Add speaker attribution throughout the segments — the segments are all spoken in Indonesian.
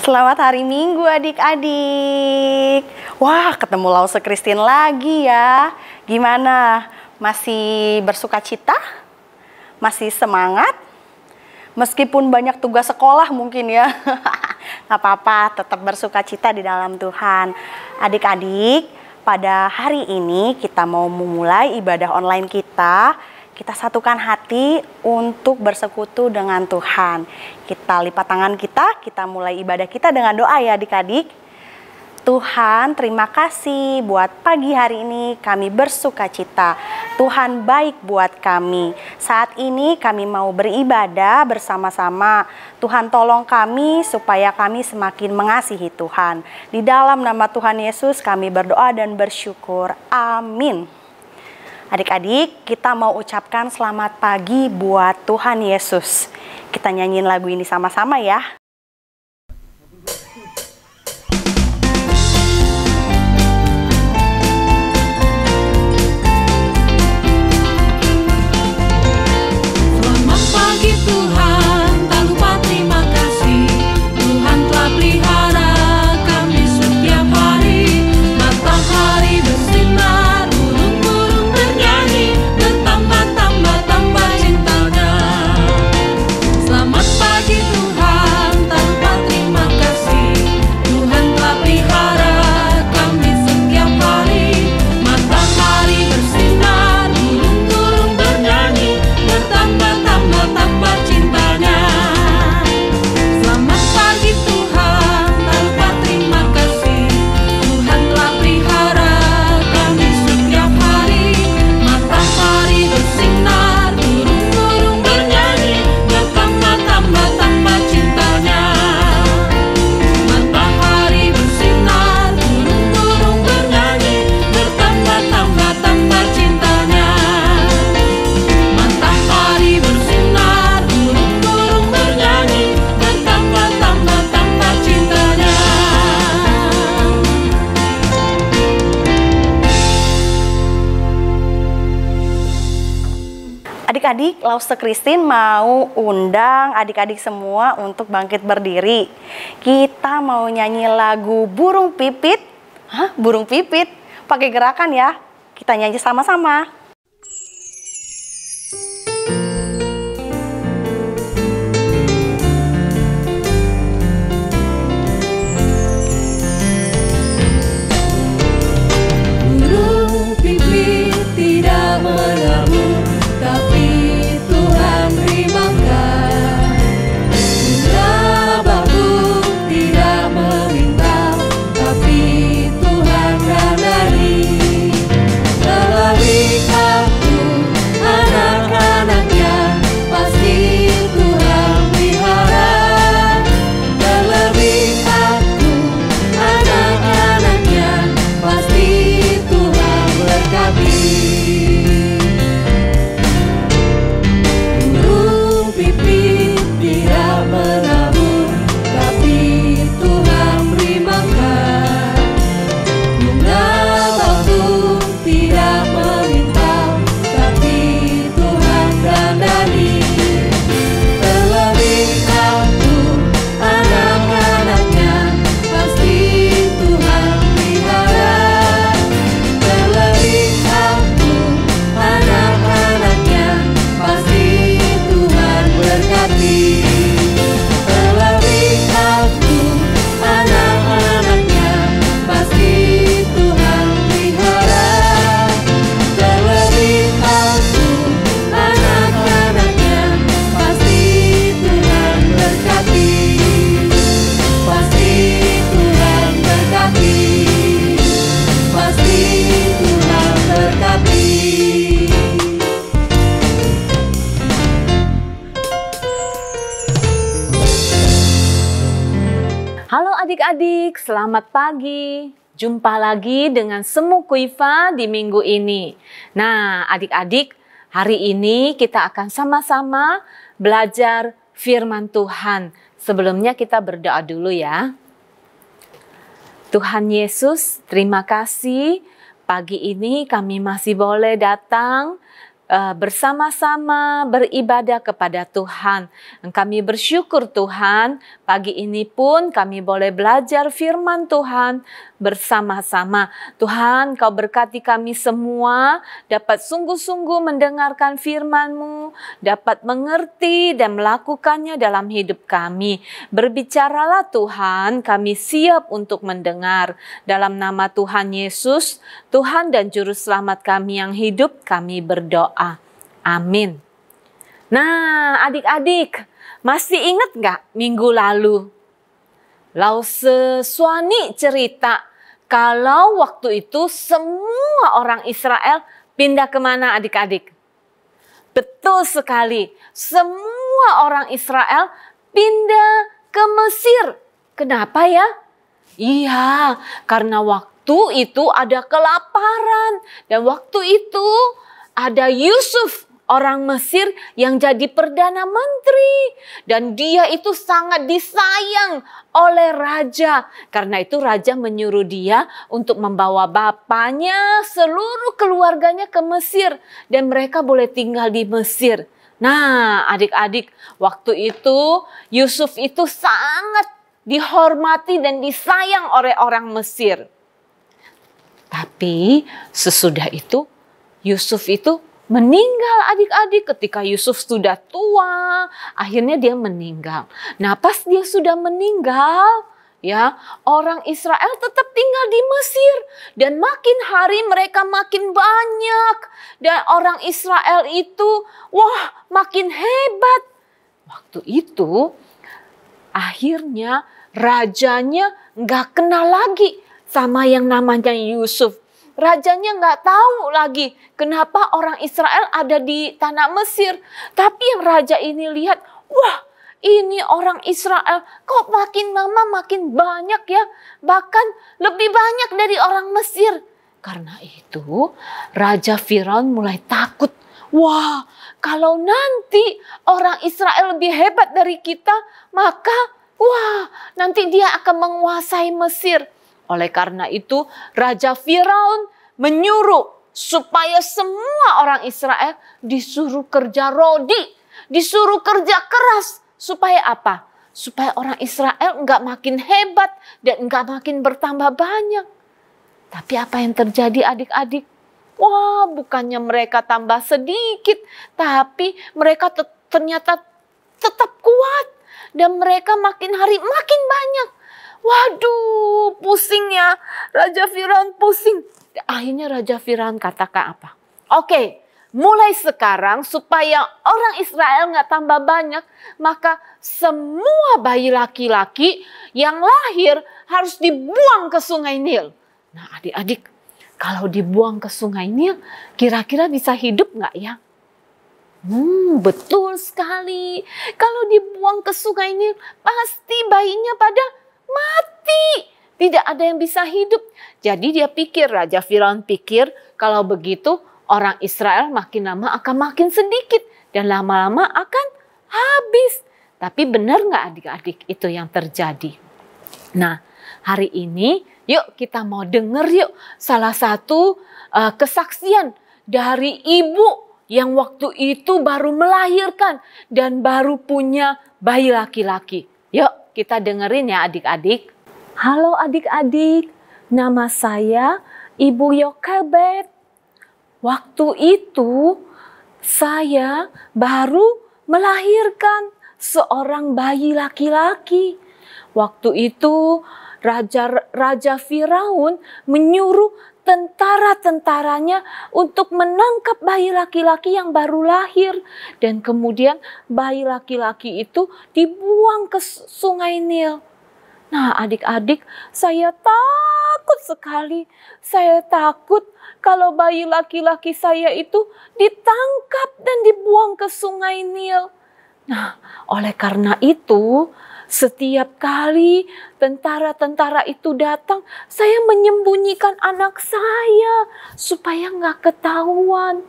Speaker 1: Selamat hari Minggu adik-adik. Wah, ketemu Lause Christine lagi ya. Gimana? Masih bersuka cita? Masih semangat? Meskipun banyak tugas sekolah mungkin ya. Gak apa-apa, tetap bersuka cita di dalam Tuhan. Adik-adik, pada hari ini kita mau memulai ibadah online kita. Kita satukan hati untuk bersekutu dengan Tuhan. Kita lipat tangan kita mulai ibadah kita dengan doa ya adik-adik. Tuhan, terima kasih buat pagi hari ini kami bersuka cita. Tuhan baik buat kami. Saat ini kami mau beribadah bersama-sama. Tuhan tolong kami supaya kami semakin mengasihi Tuhan. Di dalam nama Tuhan Yesus kami berdoa dan bersyukur. Amin. Adik-adik, kita mau ucapkan selamat pagi buat Tuhan Yesus. Kita nyanyiin lagu ini sama-sama ya.
Speaker 2: Selamat pagi Tuhan, tak lupa terima kasih. Tuhan telah pelihara kami setiap hari. Matahari bersinar, burung-burung bernyanyi, bertambah-tambah cintanya. Selamat pagi Tuhan, tak lupa terima kasih. Tuhan telah pelihara kami setiap hari. Matahari bersinar, burung-burung bernyanyi, bertambah-tambah cintanya. Selamat pagi Tuhan, tak lupa terima kasih. Tuhan telah pelihara kami setiap hari. Matahari bersinar, burung-burung bernyanyi, bertambah-tambah cintanya. Matahari bersinar, burung-burung bernyanyi, bertambah-tambah cintanya. Matahari bersinar, burung-burung bernyanyi, bertambah-tambah cintanya.
Speaker 1: Adik-adik, Lause Christine mau undang adik-adik semua untuk bangkit berdiri. Kita mau nyanyi lagu Burung Pipit. Hah? Burung Pipit? Pakai gerakan ya. Kita nyanyi sama-sama.
Speaker 2: Burung pipit tidak menabur, tapi Tuhan beri makan. Bunga bambu tidak meminta, tapi Tuhan dandani. Terlebih aku, anak-anaknya, pasti Tuhan pelihara. Terlebih aku, anak-anaknya, pasti Tuhan berkati. Burung pipit tidak menabur, tapi Tuhan beri makan. Bunga bambu tidak meminta, tapi Tuhan dandani. Terlebih aku, anak-anaknya, pasti Tuhan pelihara. Terlebih aku, anak-anaknya, pasti Tuhan berkati. Terlebih aku, anak-anaknya, pasti Tuhan pelihara. Terlebih aku, anak-anaknya, pasti Tuhan berkati. Pasti Tuhan berkati. Pasti Tuhan berkati.
Speaker 3: Halo adik-adik, selamat pagi. Jumpa lagi dengan Semu Kuifa di minggu ini. Nah, adik-adik, hari ini kita akan sama-sama belajar firman Tuhan. Sebelumnya kita berdoa dulu ya. Tuhan Yesus, terima kasih. Pagi ini kami masih boleh datang bersama-sama beribadah kepada Tuhan. Dan kami bersyukur Tuhan, pagi ini pun kami boleh belajar firman Tuhan bersama-sama. Tuhan, Kau berkati kami semua, dapat sungguh-sungguh mendengarkan firman-Mu, dapat mengerti dan melakukannya dalam hidup kami. Berbicaralah Tuhan, kami siap untuk mendengar. Dalam nama Tuhan Yesus, Tuhan dan Juru Selamat kami yang hidup, kami berdoa. Amin. Nah, adik-adik, masih ingat nggak minggu lalu? Lause Suani cerita kalau waktu itu semua orang Israel pindah kemana adik-adik? Betul sekali, semua orang Israel pindah ke Mesir. Kenapa ya? Iya, karena waktu itu ada kelaparan. Dan waktu itu ada Yusuf, orang Mesir yang jadi Perdana Menteri. Dan dia itu sangat disayang oleh raja. Karena itu raja menyuruh dia untuk membawa bapaknya, seluruh keluarganya ke Mesir. Dan mereka boleh tinggal di Mesir. Nah, adik-adik, waktu itu Yusuf itu sangat dihormati dan disayang oleh orang Mesir. Tapi sesudah itu Yusuf itu meninggal adik-adik. Ketika Yusuf sudah tua, akhirnya dia meninggal. Nah, pas dia sudah meninggal, ya, orang Israel tetap tinggal di Mesir. Dan makin hari mereka makin banyak. Dan orang Israel itu, wah, makin hebat. Waktu itu, akhirnya rajanya nggak kenal lagi sama yang namanya Yusuf. Rajanya nggak tahu lagi kenapa orang Israel ada di tanah Mesir. Tapi yang raja ini lihat, wah, ini orang Israel kok makin lama makin banyak ya. Bahkan lebih banyak dari orang Mesir. Karena itu Raja Firaun mulai takut. Wah, kalau nanti orang Israel lebih hebat dari kita, maka wah, nanti dia akan menguasai Mesir. Oleh karena itu, Raja Firaun menyuruh supaya semua orang Israel disuruh kerja rodi, disuruh kerja keras. Supaya apa? Supaya orang Israel enggak makin hebat dan enggak makin bertambah banyak. Tapi apa yang terjadi adik-adik? Wah, bukannya mereka tambah sedikit, tapi mereka ternyata tetap kuat. Dan mereka makin hari makin banyak. Waduh, pusing ya. Raja Firaun pusing. Akhirnya Raja Firaun katakan apa? Oke, mulai sekarang supaya orang Israel nggak tambah banyak, maka semua bayi laki-laki yang lahir harus dibuang ke Sungai Nil. Nah, adik-adik, kalau dibuang ke Sungai Nil, kira-kira bisa hidup nggak ya? Betul sekali. Kalau dibuang ke Sungai Nil, pasti bayinya pada mati. Tidak ada yang bisa hidup. Jadi dia pikir, Raja Firaun pikir, kalau begitu orang Israel makin lama akan makin sedikit. Dan lama-lama akan habis. Tapi benar nggak adik-adik itu yang terjadi? Nah, hari ini yuk kita mau dengar yuk salah satu kesaksian dari ibu yang waktu itu baru melahirkan dan baru punya bayi laki-laki. Yuk kita dengerin ya adik-adik. Halo adik-adik, nama saya Ibu Yokebet. Waktu itu saya baru melahirkan seorang bayi laki-laki. Waktu itu Raja Firaun menyuruh tentara-tentaranya untuk menangkap bayi laki-laki yang baru lahir. Dan kemudian bayi laki-laki itu dibuang ke Sungai Nil. Nah adik-adik, saya takut sekali. Saya takut kalau bayi laki-laki saya itu ditangkap dan dibuang ke Sungai Nil. Nah, oleh karena itu, setiap kali tentara-tentara itu datang, saya menyembunyikan anak saya supaya nggak ketahuan.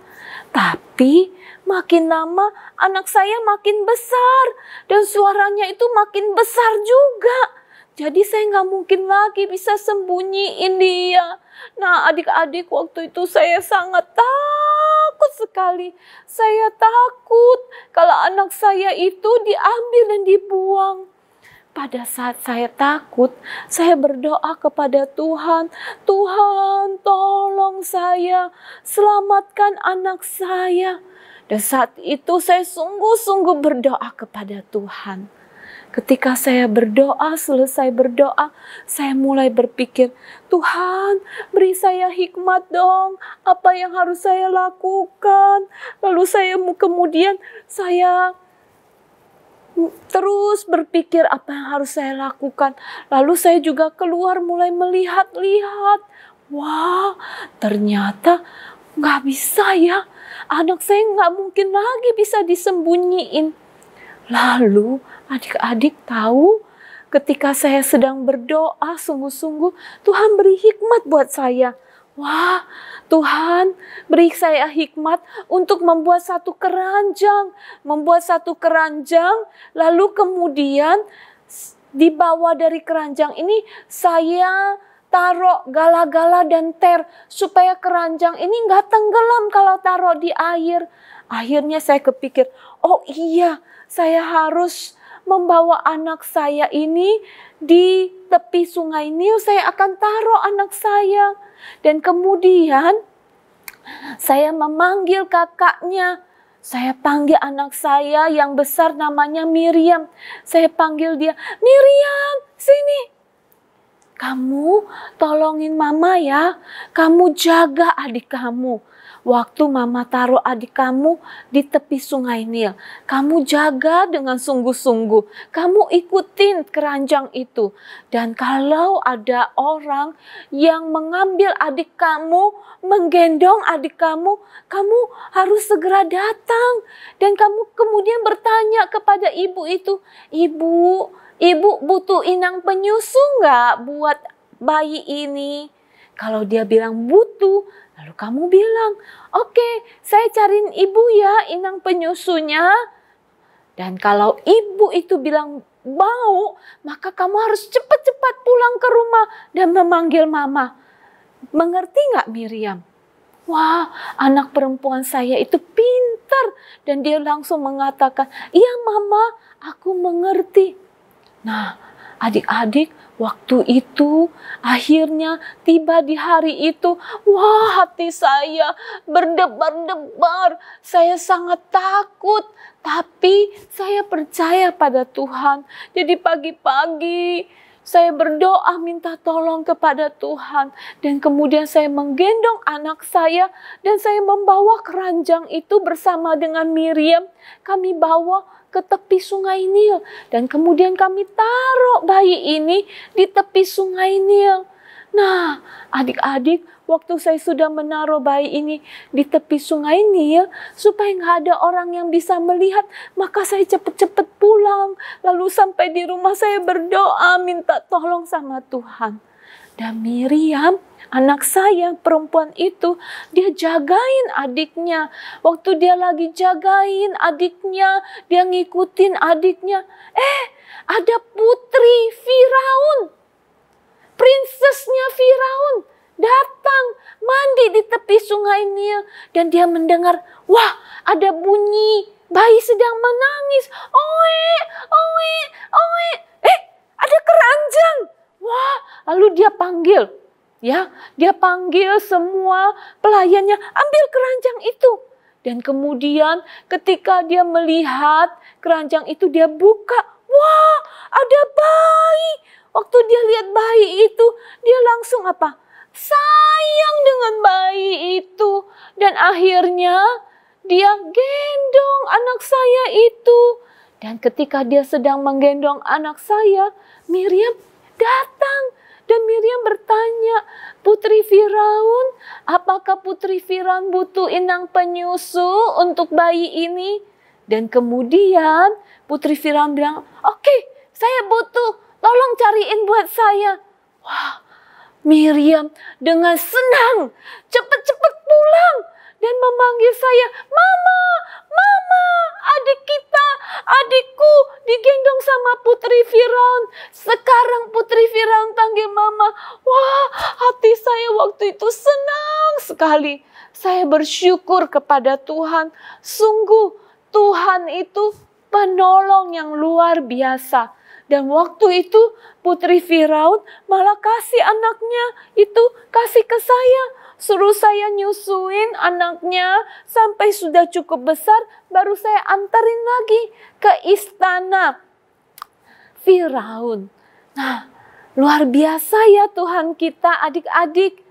Speaker 3: Tapi makin lama anak saya makin besar dan suaranya itu makin besar juga. Jadi saya nggak mungkin lagi bisa sembunyiin dia. Nah adik-adik, waktu itu saya sangat takut sekali. Saya takut kalau anak saya itu diambil dan dibuang. Pada saat saya takut, saya berdoa kepada Tuhan, Tuhan tolong saya, selamatkan anak saya. Dan saat itu saya sungguh-sungguh berdoa kepada Tuhan. Ketika saya berdoa, selesai berdoa, saya mulai berpikir, Tuhan beri saya hikmat dong, apa yang harus saya lakukan. Lalu kemudian saya terus berpikir apa yang harus saya lakukan. Lalu saya juga keluar mulai melihat-lihat. Wah, ternyata nggak bisa ya. Anak saya nggak mungkin lagi bisa disembunyiin. Lalu adik-adik tahu ketika saya sedang berdoa sungguh-sungguh, Tuhan beri hikmat buat saya. Wah, Tuhan beri saya hikmat untuk membuat satu keranjang. Lalu kemudian di bawah dari keranjang ini saya taruh gala-gala dan ter supaya keranjang ini nggak tenggelam kalau taruh di air. Akhirnya saya kepikir, oh iya, saya harus membawa anak saya ini di tepi sungai Nil. Saya akan taruh anak saya. Dan kemudian saya memanggil kakaknya. Saya panggil anak saya yang besar namanya Miriam. Saya panggil dia, Miriam, sini. Kamu tolongin mama ya. Kamu jaga adik kamu. Waktu mama taruh adik kamu di tepi sungai Nil, kamu jaga dengan sungguh-sungguh. Kamu ikutin keranjang itu. Dan kalau ada orang yang mengambil adik kamu, menggendong adik kamu, kamu harus segera datang. Dan kamu kemudian bertanya kepada ibu itu, Ibu butuh inang penyusu nggak buat bayi ini? Kalau dia bilang butuh, lalu kamu bilang, oke, saya cariin ibu ya inang penyusunya. Dan kalau ibu itu bilang mau, maka kamu harus cepat-cepat pulang ke rumah dan memanggil mama. Mengerti nggak Miriam? Wah, anak perempuan saya itu pintar. Dan dia langsung mengatakan, iya mama, aku mengerti. Nah, adik-adik, waktu itu akhirnya tiba di hari itu, wah hati saya berdebar-debar. Saya sangat takut, tapi saya percaya pada Tuhan. Jadi pagi-pagi saya berdoa minta tolong kepada Tuhan. Dan kemudian saya menggendong anak saya dan saya membawa keranjang itu bersama dengan Miriam. Kami bawa ke tepi sungai Nil. Dan kemudian kami taruh bayi ini di tepi sungai Nil. Nah, adik-adik, waktu saya sudah menaruh bayi ini di tepi sungai Nil, supaya nggak ada orang yang bisa melihat, maka saya cepat-cepat pulang. Lalu sampai di rumah saya berdoa, minta tolong sama Tuhan. Dan Miriam, anak saya perempuan itu, dia jagain adiknya. Waktu dia lagi jagain adiknya, dia ngikutin adiknya. Ada putri Firaun. Prinsesnya Firaun datang mandi di tepi sungai Nil. Dan dia mendengar, wah ada bunyi bayi sedang menangis. Oe, oe, oe. Ada keranjang. Wah, lalu dia panggil. Ya, dia panggil semua pelayannya, ambil keranjang itu. Dan kemudian ketika dia melihat keranjang itu, dia buka. Wah, ada bayi. Waktu dia lihat bayi itu, dia langsung apa? Sayang dengan bayi itu. Dan akhirnya dia gendong anak saya itu. Dan ketika dia sedang menggendong anak saya, Miriam datang. Dan Miriam bertanya, Putri Firaun, apakah Putri Firaun butuh inang penyusu untuk bayi ini? Dan kemudian Putri Firaun bilang, oke, saya butuh, tolong cariin buat saya. Wah, Miriam dengan senang cepat-cepat pulang dan memanggil saya, Mama, Mama, adikku digendong sama Putri Firaun. Sekarang Putri Firaun panggil Mama. Wah, hati saya waktu itu senang sekali. saya bersyukur kepada Tuhan. Sungguh Tuhan itu penolong yang luar biasa. Dan waktu itu Putri Firaun malah kasih anaknya itu kasih ke saya. Suruh saya nyusuin anaknya sampai sudah cukup besar, baru saya antarin lagi ke istana Firaun. Nah, luar biasa ya Tuhan kita, adik-adik.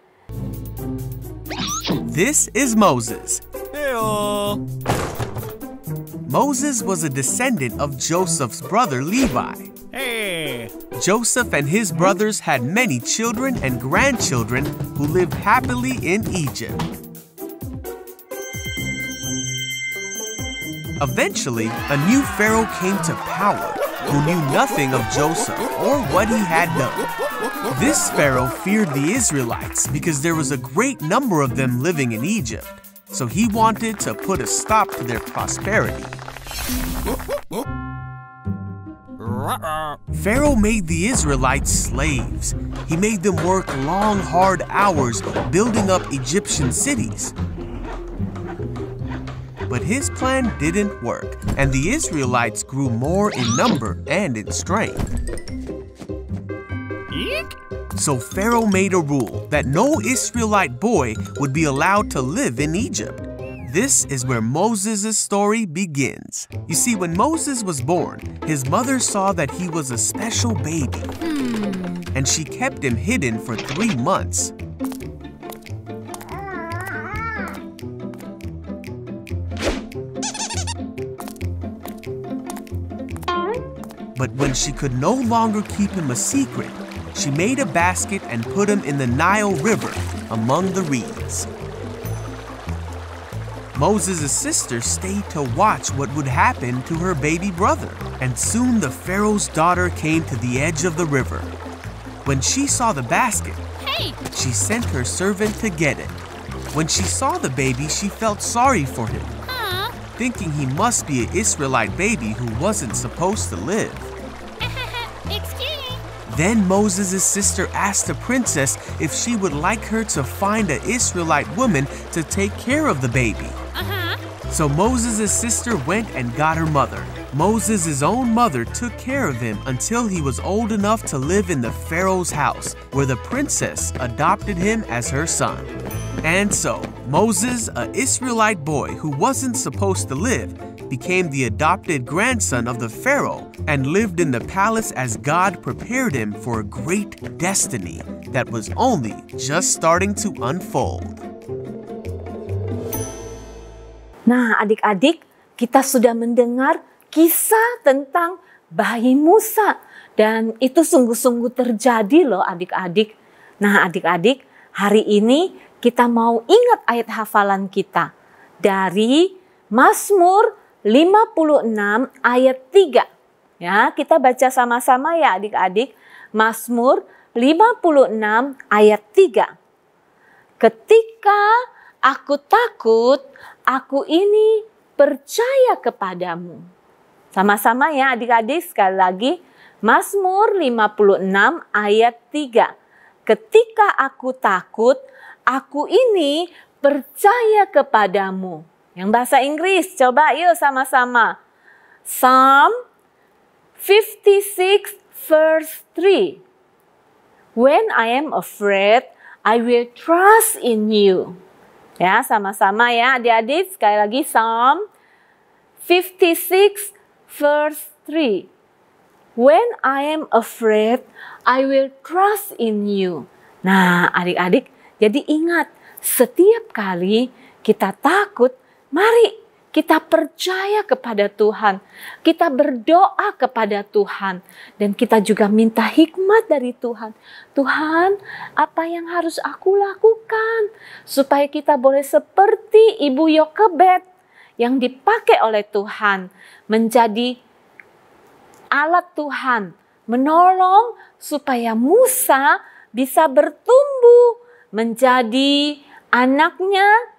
Speaker 4: This is Moses. Moses was a descendant of Joseph's brother Levi. Joseph and his brothers had many children and grandchildren who lived happily in Egypt. Eventually, a new pharaoh came to power who knew nothing of Joseph or what he had done. This pharaoh feared the Israelites because there was a great number of them living in Egypt, so he wanted to put a stop to their prosperity. Pharaoh made the Israelites slaves. He made them work long, hard hours building up Egyptian cities. But his plan didn't work, and the Israelites grew more in number and in strength. So Pharaoh made a rule that no Israelite boy would be allowed to live in Egypt. This is where Moses' story begins. You see, when Moses was born, his mother saw that he was a special baby, and she kept him hidden for 3 months. But when she could no longer keep him a secret, she made a basket and put him in the Nile River among the reeds. Moses' sister stayed to watch what would happen to her baby brother, and soon the Pharaoh's daughter came to the edge of the river. When she saw the basket, she sent her servant to get it. When she saw the baby, she felt sorry for him, thinking he must be an Israelite baby who wasn't supposed to live. Then Moses' sister asked the princess if she would like her to find an Israelite woman to take care of the baby. So Moses' sister went and got her mother. Moses' own mother took care of him until he was old enough to live in the Pharaoh's house, where the princess adopted him as her son. And so, Moses, an Israelite boy who wasn't supposed to live, became the adopted grandson of the Pharaoh and lived in the palace as God prepared him for a great destiny that was only just starting to unfold.
Speaker 3: Nah, adik-adik, kita sudah mendengar kisah tentang bayi Musa. Dan itu sungguh-sungguh terjadi loh adik-adik. Nah, adik-adik, hari ini kita mau ingat ayat hafalan kita. Dari Mazmur 56 ayat 3. Ya, kita baca sama-sama ya adik-adik. Mazmur 56 ayat 3. Ketika aku takut, aku ini percaya kepadamu. Sama-sama ya adik-adik, sekali lagi. Mazmur 56 ayat 3. Ketika aku takut, aku ini percaya kepadamu. Yang bahasa Inggris, coba yuk sama-sama. Psalm 56 verse 3. When I am afraid, I will trust in you. Ya, sama-sama ya adik-adik. Sekali lagi Psalm 56 verse 3. When I am afraid, I will trust in you. Nah, adik-adik, jadi ingat, setiap kali kita takut, mari kita percaya kepada Tuhan. Kita berdoa kepada Tuhan. Dan kita juga minta hikmat dari Tuhan. Tuhan, apa yang harus aku lakukan? Supaya kita boleh seperti Ibu Yokebed yang dipakai oleh Tuhan. Menjadi alat Tuhan. Menolong supaya Musa bisa bertumbuh. Menjadi anaknya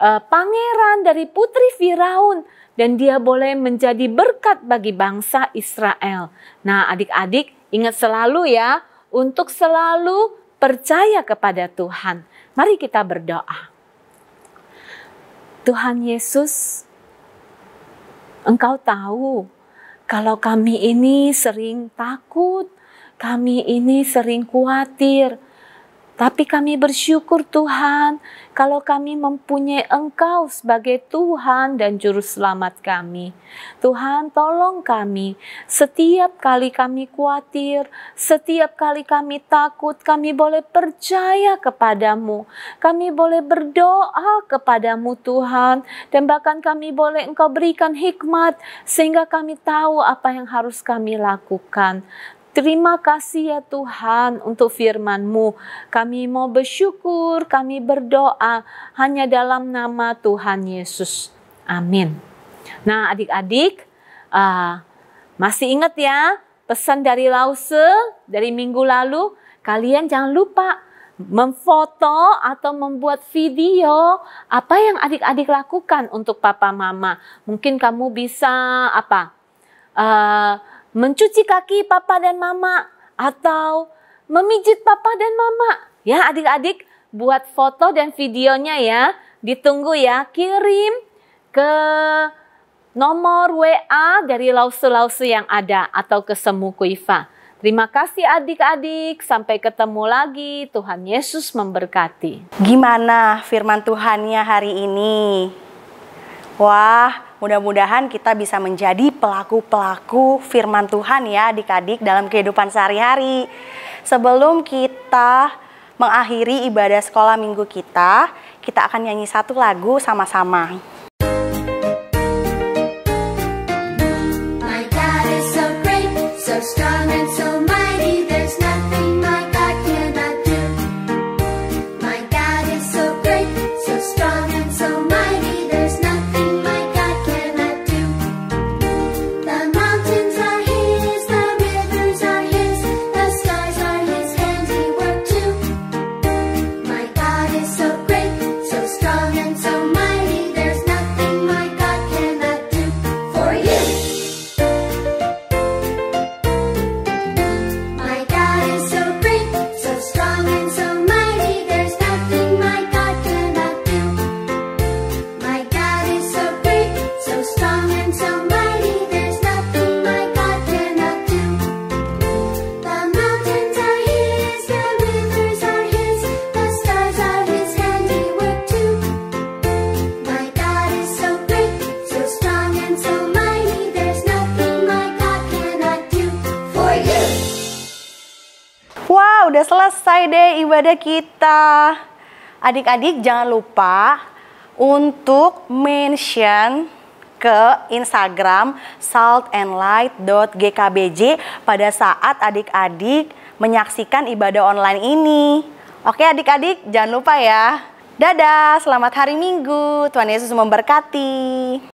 Speaker 3: pangeran dari putri Firaun, dan dia boleh menjadi berkat bagi bangsa Israel. Nah, adik-adik ingat selalu ya, untuk selalu percaya kepada Tuhan. Mari kita berdoa. Tuhan Yesus, Engkau tahu kalau kami ini sering takut, kami ini sering khawatir. Tapi kami bersyukur Tuhan, kalau kami mempunyai Engkau sebagai Tuhan dan Juru Selamat kami. Tuhan, tolong kami, setiap kali kami khawatir, setiap kali kami takut, kami boleh percaya kepadamu. Kami boleh berdoa kepadamu Tuhan, dan bahkan kami boleh Engkau berikan hikmat, sehingga kami tahu apa yang harus kami lakukan. Terima kasih ya Tuhan untuk firman-Mu. Kami mau bersyukur, kami berdoa hanya dalam nama Tuhan Yesus. Amin. Nah adik-adik, masih ingat ya pesan dari Lause dari minggu lalu? Kalian jangan lupa memfoto atau membuat video apa yang adik-adik lakukan untuk papa mama. Mungkin kamu bisa mencuci kaki papa dan mama, atau memijit papa dan mama. Ya adik-adik, buat foto dan videonya ya. Ditunggu ya, kirim ke nomor WA dari Lause-Lause yang ada atau ke Semu Kuifa. Terima kasih adik-adik, sampai ketemu lagi. Tuhan Yesus memberkati.
Speaker 1: Gimana firman Tuhannya hari ini? Wah, mudah-mudahan kita bisa menjadi pelaku-pelaku firman Tuhan ya adik-adik dalam kehidupan sehari-hari. Sebelum kita mengakhiri ibadah sekolah minggu kita akan nyanyi satu lagu sama-sama.
Speaker 2: My God is so great, so strong and so mighty, there's nothing my God cannot do. My God is so great, so strong and so mighty, there's nothing my God cannot do. The mountains are His, the rivers are His, the stars are His handiwork too. My God is so great, so strong and so mighty, there's nothing my God cannot do for you. My God is so great, so strong and so mighty, there's nothing my God cannot do. My God is so great, so strong and so mighty, there's nothing my God cannot do. The mountains are His, the rivers are His, the stars are His handiwork too. My God is so great, so strong and so mighty, there's nothing my God cannot do for you.
Speaker 1: Wah, udah selesai deh ibadah kita. Adik-adik jangan lupa untuk mention ke Instagram saltandlight.gkbj pada saat adik-adik menyaksikan ibadah online ini. Oke adik-adik, jangan lupa ya. Dadah, selamat hari Minggu. Tuhan Yesus memberkati.